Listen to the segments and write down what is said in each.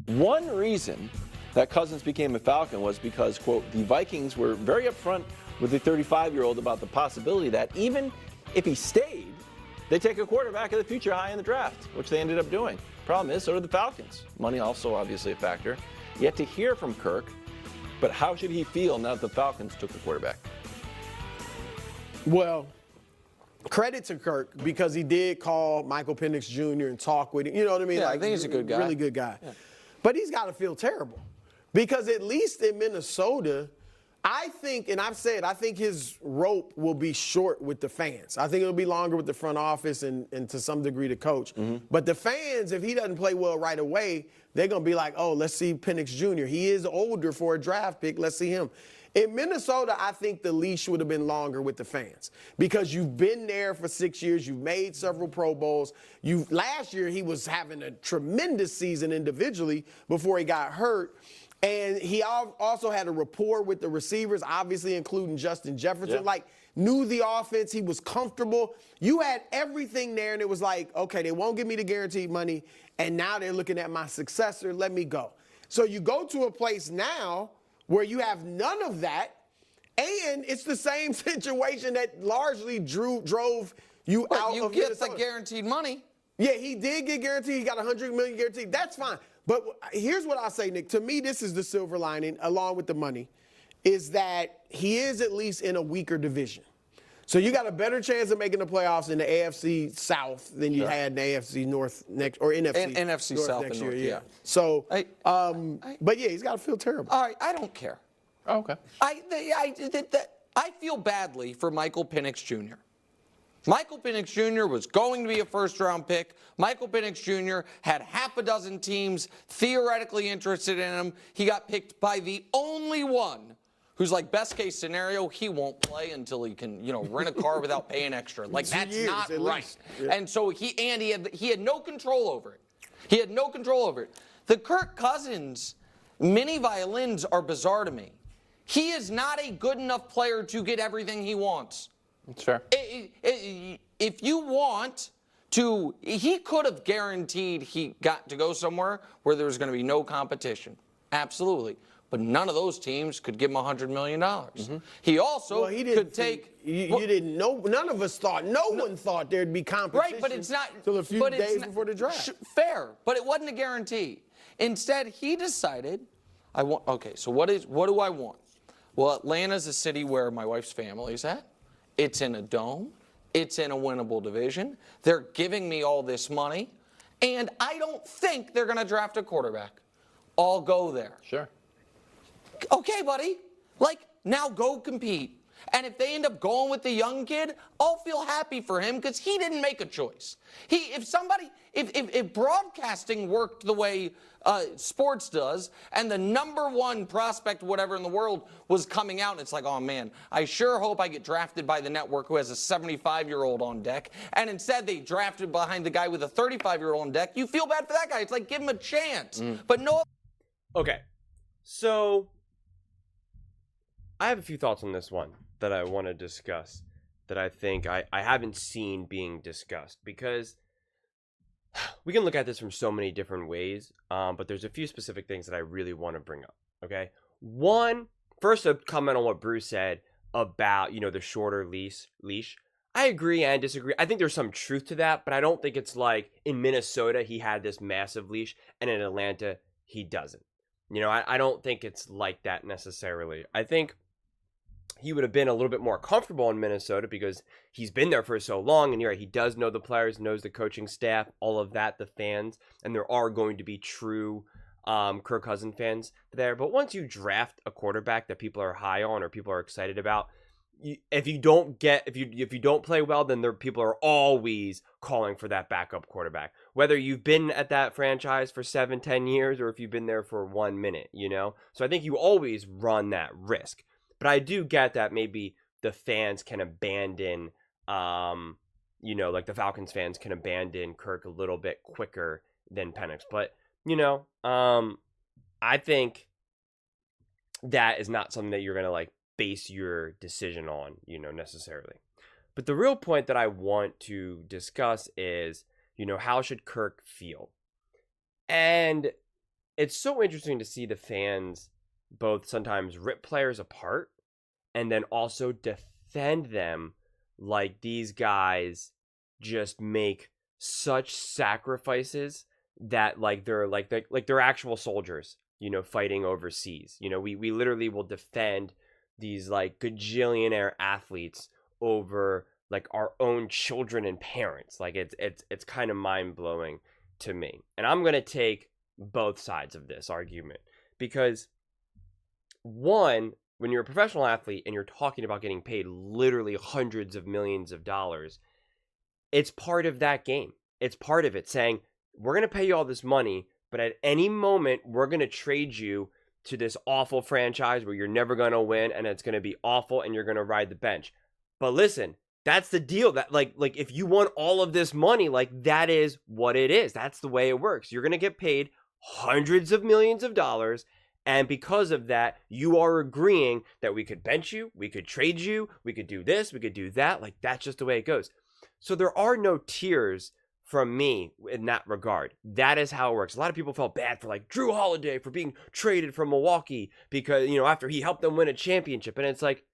One reason that Cousins became a Falcon was because, quote, the Vikings were very upfront with the 35-year-old about the possibility that even if he stayed, they take a quarterback of the future high in the draft, which they ended up doing. Problem is, so did the Falcons. Money also obviously a factor. Yet to hear from Kirk, but how should he feel now that the Falcons took the quarterback? Well, credit to Kirk because he did call Michael Penix Jr. and talk with him. You know what I mean? Yeah, I think he's a good guy. Really good guy. Yeah. But he's got to feel terrible because at least in Minnesota, I think, and I've said, I think his rope will be short with the fans. I think it'll be longer with the front office and to some degree the coach. Mm-hmm. But the fans, if he doesn't play well right away, they're going to be like, oh, let's see Penix Jr. He is older for a draft pick. Let's see him. In Minnesota, I think the leash would have been longer with the fans because you've been there for 6 years. You've made several Pro Bowls. Last year, he was having a tremendous season individually before he got hurt. And he also had a rapport with the receivers, obviously including Justin Jefferson. Yeah. Knew the offense. He was comfortable. You had everything there, and it was like, okay, they won't give me the guaranteed money, and now they're looking at my successor. Let me go. So you go to a place now where you have none of that, and it's the same situation that largely drove you out of Minnesota. You get the guaranteed money. Yeah, he did get guaranteed. He got $100 million guaranteed. That's fine. But here's what I'll say, Nick. To me, this is the silver lining, along with the money, is that he is at least in a weaker division. So you got a better chance of making the playoffs in the AFC South than you had in the AFC North next, or NFC. NFC North South next and year, North, yeah. So, but yeah, he's got to feel terrible. All right, I don't care. Oh, okay. I feel badly for Michael Penix Jr. Michael Penix Jr. was going to be a first-round pick. Michael Penix Jr. had half a dozen teams theoretically interested in him. He got picked by the only one who's like, best case scenario, he won't play until he can, rent a car without paying extra. Like, that's not right. Yeah. And so he had no control over it. He had no control over it. The Kirk Cousins mini violins are bizarre to me. He is not a good enough player to get everything he wants. That's fair. If you want to, he could have guaranteed he got to go somewhere where there was going to be no competition. Absolutely. But none of those teams could give him $100 million. Mm-hmm. He also could take. You didn't know. None of us thought. No one thought thered be competition. Right, but it's not. Until a few days before the draft. Fair, but it wasn't a guarantee. Instead, he decided, so what do I want? Well, Atlanta's a city where my wife's family's at. It's in a dome. It's in a winnable division. They're giving me all this money. And I don't think they're going to draft a quarterback. I'll go there. Sure. Okay, buddy. Now go compete. And if they end up going with the young kid, I'll feel happy for him because he didn't make a choice. If broadcasting worked the way sports does, and the number one prospect, whatever in the world, was coming out, and it's like, oh man, I sure hope I get drafted by the network who has a 75-year-old on deck, and instead they drafted behind the guy with a 35-year-old on deck, you feel bad for that guy. It's like, give him a chance. But no. Okay, so I have a few thoughts on this one that I want to discuss that I think I haven't seen being discussed, because we can look at this from so many different ways, but there's a few specific things that I really want to bring up, okay? One, first a comment on what Bruce said about, the shorter leash. I agree and disagree. I think there's some truth to that, but I don't think it's like in Minnesota he had this massive leash and in Atlanta he doesn't. I don't think it's like that necessarily. I think he would have been a little bit more comfortable in Minnesota because he's been there for so long, and he does know the players, knows the coaching staff, all of that, the fans, and there are going to be true Kirk Cousins fans there. But once you draft a quarterback that people are high on or people are excited about, if you don't play well, then people are always calling for that backup quarterback. Whether you've been at that franchise for 7-10 years or if you've been there for 1 minute, So I think you always run that risk. But I do get that maybe the fans can abandon, like the Falcons fans can abandon Kirk a little bit quicker than Penix. But, I think that is not something that you're going to base your decision on, necessarily. But the real point that I want to discuss is, how should Kirk feel? And it's so interesting to see the fans both sometimes rip players apart and then also defend them like these guys just make such sacrifices that like they're actual soldiers, fighting overseas. We literally will defend these like gajillionaire athletes over like our own children and parents. Like it's kind of mind-blowing to me. And I'm going to take both sides of this argument because one, when you're a professional athlete and you're talking about getting paid literally hundreds of millions of dollars, it's part of that game. It's part of it saying, we're going to pay you all this money, but at any moment, we're going to trade you to this awful franchise where you're never going to win and it's going to be awful and you're going to ride the bench. But listen, that's the deal. That like if you want all of this money, like that is what it is. That's the way it works. You're going to get paid hundreds of millions of dollars. And because of that, you are agreeing that we could bench you, we could trade you, we could do this, we could do that. Like that's just the way it goes. So there are no tiers from me in that regard. That is how it works. A lot of people felt bad for like Drew Holiday for being traded from Milwaukee because, after he helped them win a championship. And it's like,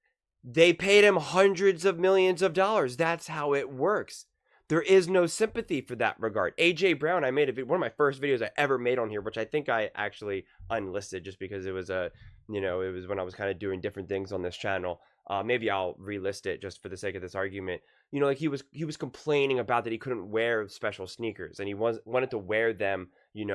they paid him hundreds of millions of dollars. That's how it works. There is no sympathy for that regard. AJ Brown, I made one of my first videos I ever made on here, which I think I actually unlisted just because it was it was when I was kind of doing different things on this channel. Maybe I'll relist it just for the sake of this argument. Like he was complaining about that he couldn't wear special sneakers and he wanted to wear them,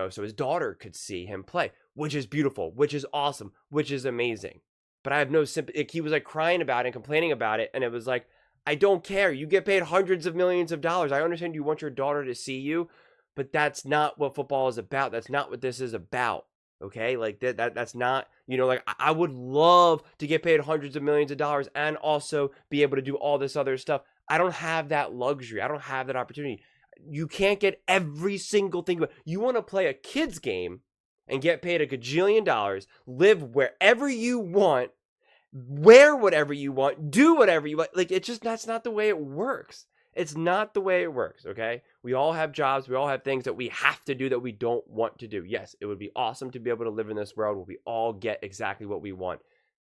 so his daughter could see him play, which is beautiful, which is awesome, which is amazing. But I have no sympathy. Like, he was like crying about it and complaining about it. And it was like, I don't care. You get paid hundreds of millions of dollars. I understand you want your daughter to see you, but that's not what football is about. That's not what this is about. Okay. Like that's not, like I would love to get paid hundreds of millions of dollars and also be able to do all this other stuff. I don't have that luxury. I don't have that opportunity. You can't get every single thing. You want to play a kid's game and get paid a gajillion dollars, live wherever you want, wear whatever you want, do whatever you want. Like, that's not the way it works. It's not the way it works, okay? We all have jobs. We all have things that we have to do that we don't want to do. Yes, it would be awesome to be able to live in this world where we all get exactly what we want.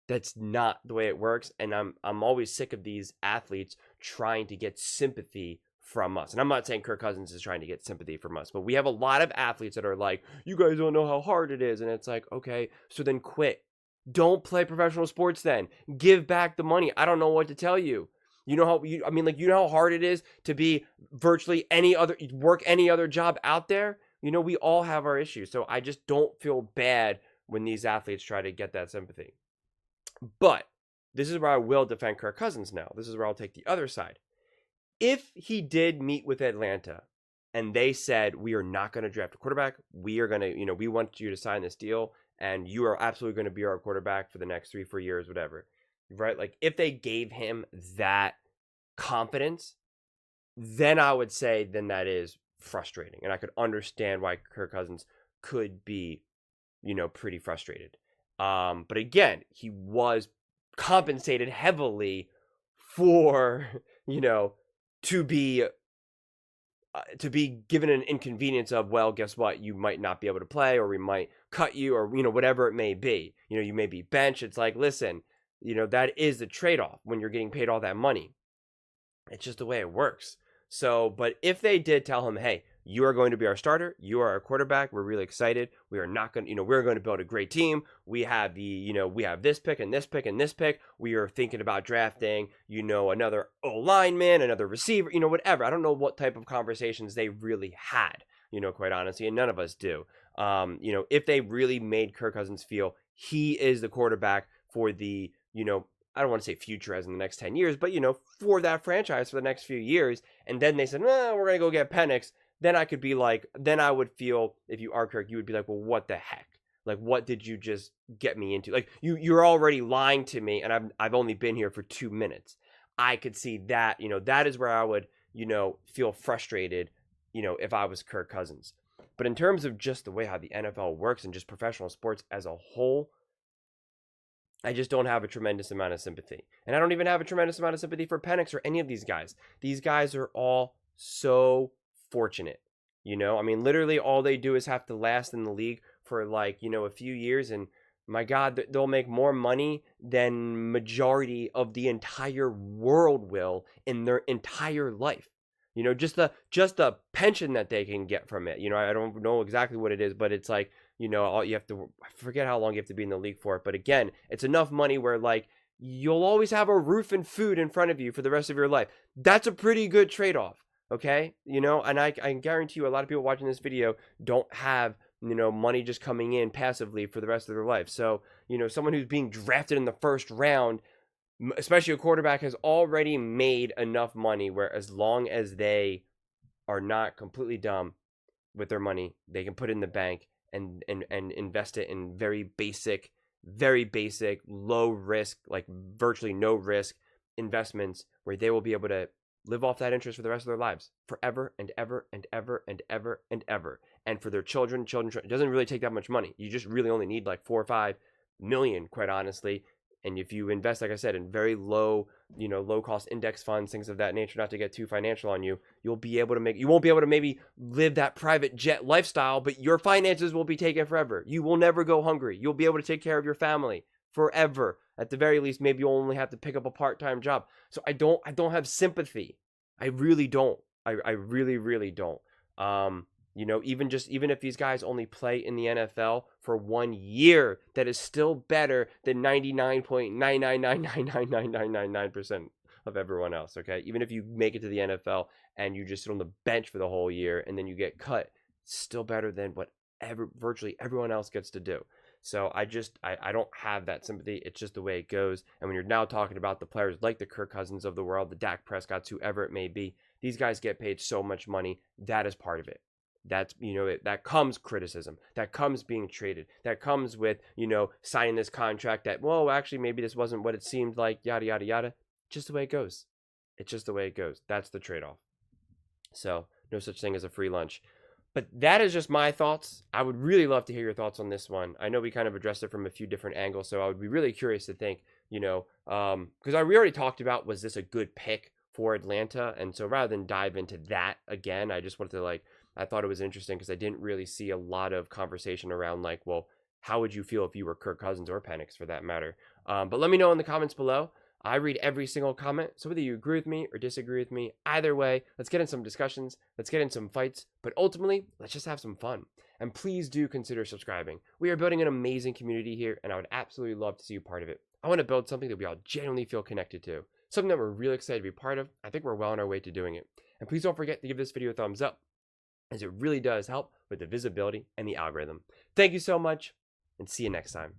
That's not the way it works, and I'm always sick of these athletes trying to get sympathy from us. And I'm not saying Kirk Cousins is trying to get sympathy from us, but we have a lot of athletes that are like, you guys don't know how hard it is. And it's like, okay, so then quit. Don't play professional sports then. Give back the money. I don't know what to tell you. You know how hard it is to be virtually work any other job out there? We all have our issues. So I just don't feel bad when these athletes try to get that sympathy. But this is where I will defend Kirk Cousins now. This is where I'll take the other side. If he did meet with Atlanta and they said, we are not going to draft a quarterback, we are going to, we want you to sign this deal and you are absolutely going to be our quarterback for the next 3-4 years, whatever, right? Like if they gave him that confidence, then I would say then that is frustrating. And I could understand why Kirk Cousins could be, pretty frustrated. But again, he was compensated heavily for, to be given an inconvenience of, well, guess what? You might not be able to play, or we might cut you, or, whatever it may be. You may be benched. It's like, listen, that is the trade-off when you're getting paid all that money. It's just the way it works. So, but if they did tell him, hey, you are going to be our starter, you are our quarterback, we're really excited. We are not going to, we're going to build a great team. We have we have this pick and this pick and this pick. We are thinking about drafting, another O-lineman, another receiver, whatever. I don't know what type of conversations they really had, quite honestly, and none of us do. If they really made Kirk Cousins feel he is the quarterback for the, I don't want to say future as in the next 10 years, but, for that franchise for the next few years. And then they said, we're going to go get Penix. Then I could be like, then I would feel, if you are Kirk, you would be like, well, what the heck? Like, what did you just get me into? Like, you're already lying to me, and I've only been here for 2 minutes. I could see that, that is where I would, feel frustrated, if I was Kirk Cousins. But in terms of just the way how the NFL works and just professional sports as a whole, I just don't have a tremendous amount of sympathy. And I don't even have a tremendous amount of sympathy for Penix or any of these guys. These guys are all so fortunate. Literally all they do is have to last in the league for like, a few years, and my God, they'll make more money than majority of the entire world will in their entire life. Just the pension that they can get from it. I don't know exactly what it is, but it's like, all you have to, I forget how long you have to be in the league for it. But again, it's enough money where like you'll always have a roof and food in front of you for the rest of your life. That's a pretty good trade-off. Okay. And I guarantee you a lot of people watching this video don't have, money just coming in passively for the rest of their life. So, someone who's being drafted in the first round, especially a quarterback, has already made enough money where as long as they are not completely dumb with their money, they can put it in the bank and invest it in very basic, low risk, like virtually no risk investments where they will be able to live off that interest for the rest of their lives forever and ever and ever and ever and ever. And for their children, it doesn't really take that much money. You just really only need like 4 or 5 million, quite honestly. And if you invest, like I said, in very low, low cost index funds, things of that nature, not to get too financial on you, you won't be able to maybe live that private jet lifestyle, but your finances will be taken forever. You will never go hungry. You'll be able to take care of your family forever. At the very least, maybe you'll only have to pick up a part-time job. So I don't have sympathy. I really don't. I really, really don't. Even if these guys only play in the NFL for 1 year, that is still better than 99.999999999% of everyone else, okay? Even if you make it to the NFL and you just sit on the bench for the whole year and then you get cut, it's still better than what virtually everyone else gets to do. So I don't have that sympathy. It's just the way it goes. And when you're now talking about the players like the Kirk Cousins of the world, the Dak Prescotts, whoever it may be, these guys get paid so much money. That is part of it. That's, that comes criticism. That comes being traded. That comes with, signing this contract that, well, actually, maybe this wasn't what it seemed like, yada, yada, yada. Just the way it goes. It's just the way it goes. That's the trade-off. So no such thing as a free lunch. But that is just my thoughts. I would really love to hear your thoughts on this one. I know we kind of addressed it from a few different angles, so I would be really curious to think, because we already talked about, was this a good pick for Atlanta? And so rather than dive into that again, I just wanted to I thought it was interesting because I didn't really see a lot of conversation around well, how would you feel if you were Kirk Cousins or Penix for that matter? But let me know in the comments below. I read every single comment, so whether you agree with me or disagree with me, either way, let's get in some discussions, let's get in some fights, but ultimately, let's just have some fun. And please do consider subscribing. We are building an amazing community here, and I would absolutely love to see you part of it. I want to build something that we all genuinely feel connected to, something that we're really excited to be part of. I think we're well on our way to doing it. And please don't forget to give this video a thumbs up, as it really does help with the visibility and the algorithm. Thank you so much, and see you next time.